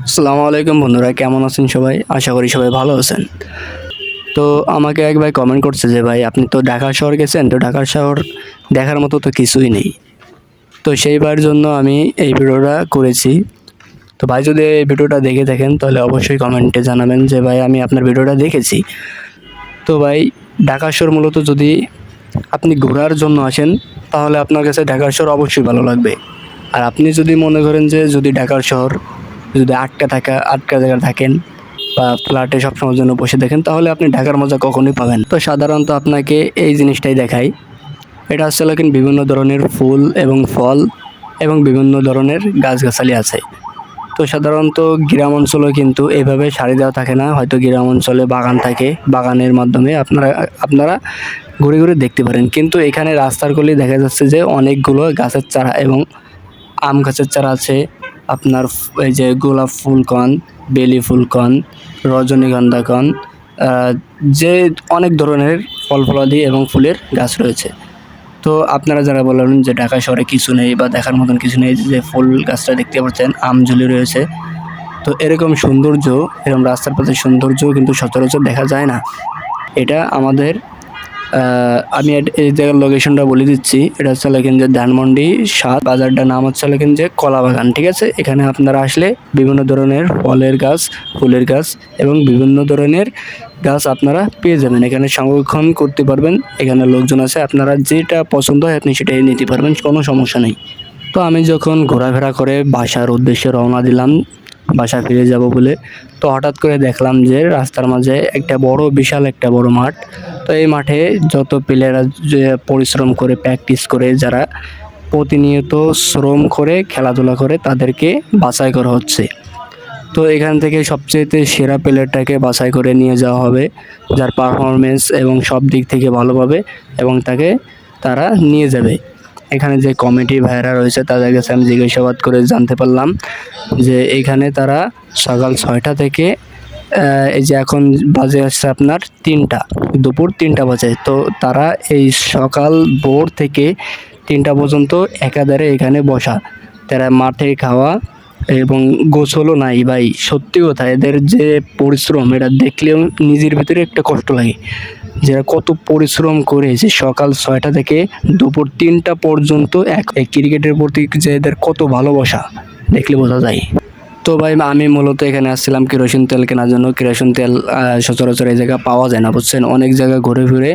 আসসালামু আলাইকুম বন্ধুরা, কেমন আছেন সবাই? আশা করি সবাই ভালো আছেন। তো আমাকে এক ভাই কমেন্ট করছে যে ভাই আপনি তো ঢাকা শহর গেছেন, তো ঢাকা শহর দেখার মতো তো কিছুই নেই। তো সেইবার জন্য আমি এই ভিডিওটা করেছি। তো ভাই যদি এই ভিডিওটা দেখে থাকেন তাহলে অবশ্যই কমেন্টে জানাবেন যে ভাই আমি আপনার ভিডিওটা দেখেছি। তো ভাই ঢাকা শহর মূলত যদি আপনি ঘোরার জন্য আসেন তাহলে আপনার কাছে ঢাকা শহর অবশ্যই ভালো লাগবে। আর আপনি যদি মনে করেন যে যদি ঢাকার শহর যদি আটকা জায়গা থাকেন বা ফ্ল্যাটে সবসময়ের জন্য বসে দেখেন তাহলে আপনি ঢাকার মজা কখনোই পাবেন। তো সাধারণত আপনাকে এই জিনিসটাই দেখাই। এটা হচ্ছে কিন্তু বিভিন্ন ধরনের ফুল এবং ফল এবং বিভিন্ন ধরনের গাছগাছালি আছে। তো সাধারণত গ্রাম অঞ্চলে কিন্তু এইভাবে সারি দেওয়া থাকে না, হয়তো গ্রাম অঞ্চলে বাগান থাকে, বাগানের মাধ্যমে আপনারা ঘুরে ঘুরে দেখতে পারেন। কিন্তু এখানে রাস্তার গলি দেখা যাচ্ছে যে অনেকগুলো গাছের চারা এবং আম গাছের চারা আছে, আপনার এই যে গোলাপ ফুল কন, বেলি ফুল কন, রজনীগন্ধা কন, যে অনেক ধরনের ফল ফলাদি এবং ফুলের গাছ রয়েছে। তো আপনারা যারা বললেন যে ঢাকা শহরে কিছু নেই বা দেখার মতন কিছু নেই, যে ফুল গাছটা দেখতে পাচ্ছেন আম ঝুলি রয়েছে, তো এরকম সৌন্দর্য, এরকম রাস্তার পাশে সৌন্দর্য কিন্তু সচরাচর দেখা যায় না। এটা আমাদের আমি এই জায়গার লোকেশনটা বলে দিচ্ছি। এটা হচ্ছে লেখেন যে ধানমন্ডি ৭, বাজারটার নাম হচ্ছে লেখেন যে কলাবাগান, ঠিক আছে? এখানে আপনারা আসলে বিভিন্ন ধরনের ফলের গাছ, ফুলের গাছ এবং বিভিন্ন ধরনের গাছ আপনারা পেয়ে যাবেন। এখানে সংরক্ষণ করতে পারবেন, এখানে লোকজন আছে, আপনারা যেটা পছন্দ হয় আপনি সেটাই নিতে পারবেন, কোনো সমস্যা নেই। তো আমি যখন ঘোরাফেরা করে বাসার উদ্দেশ্যে রওনা দিলাম, বাসায় ফিরে যাব বলে, তো হঠাৎ করে দেখলাম যে রাস্তার মাঝে বিশাল একটা বড় মাঠ। তো এই মাঠে যত প্লেয়াররা যে পরিশ্রম করে প্র্যাকটিস করে, যারা প্রতিনিয়ত শ্রম করে খেলাধুলা করে, তাদেরকে বাছাই করা হচ্ছে। তো এখান থেকে সবচেয়ে সেরা প্লেয়ারটাকে বাছাই করে নিয়ে যাওয়া হবে, যার পারফরমেন্স এবং সব দিক থেকে ভালো পাবে এবং তারা নিয়ে যাবে। এখানে যে কমিটি ভাইরা রয়েছে তাদের কাছে আমি জিজ্ঞাসাবাদ করে জানতে পারলাম যে এখানে তারা সকাল 6টা থেকে এই যে এখন বাজে আসছে আপনার 3টা, দুপুর 3টা বাজে। তো তারা এই সকাল ভোর থেকে 3টা পর্যন্ত একাধারে এখানে বসা, তারা মাঠে খাওয়া এবং গোসলও নাই। ভাই সত্যি কথা, এদের যে পরিশ্রম এটা দেখলেও নিজের ভিতরে একটা কষ্ট লাগে, যারা কত পরিশ্রম করে যে সকাল 6টা থেকে দুপুর 3টা পর্যন্ত এক ক্রিকেটের প্রতি যে এদের কত ভালোবাসা দেখলে বোঝা যায়। তো ভাই আমি মূলত এখানে আসছিলাম কেরোসিন তেল কেনার জন্য। কেরোসিন তেল সচরাচর এই জায়গায় পাওয়া যায় না, বুঝছেন? অনেক জায়গায় ঘুরে ফিরে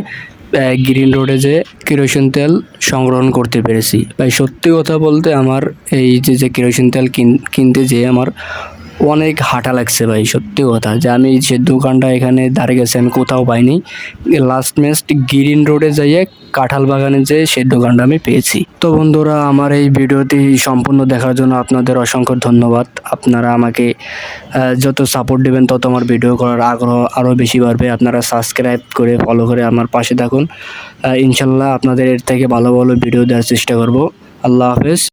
গ্রিন রোডে যে কেরোসিন তেল সংগ্রহণ করতে পেরেছি। ভাই সত্যি কথা বলতে আমার এই যে কেরোসিন তেল কিনতে যেয়ে আমার অনেক হাঁটা লাগছে ভাই, সত্যি কথা। যে আমি যে দোকানটা এখানে দাঁড়িয়ে গেছে আমি কোথাও পাইনি, লাস্ট মেস্ট গ্রিন রোডে যাইয়ে কাঁঠাল বাগানে যেয়ে সেই দোকানটা আমি পেয়েছি। তো বন্ধুরা, আমার এই ভিডিওটি সম্পূর্ণ দেখার জন্য আপনাদের অসংখ্য ধন্যবাদ। আপনারা আমাকে যত সাপোর্ট দেবেন তত আমার ভিডিও করার আগ্রহ আরও বেশি বাড়বে। আপনারা সাবস্ক্রাইব করে ফলো করে আমার পাশে থাকুন। ইনশাল্লাহ আপনাদের এর থেকে ভালো ভালো ভিডিও দেওয়ার চেষ্টা করব। আল্লাহ হাফেজ।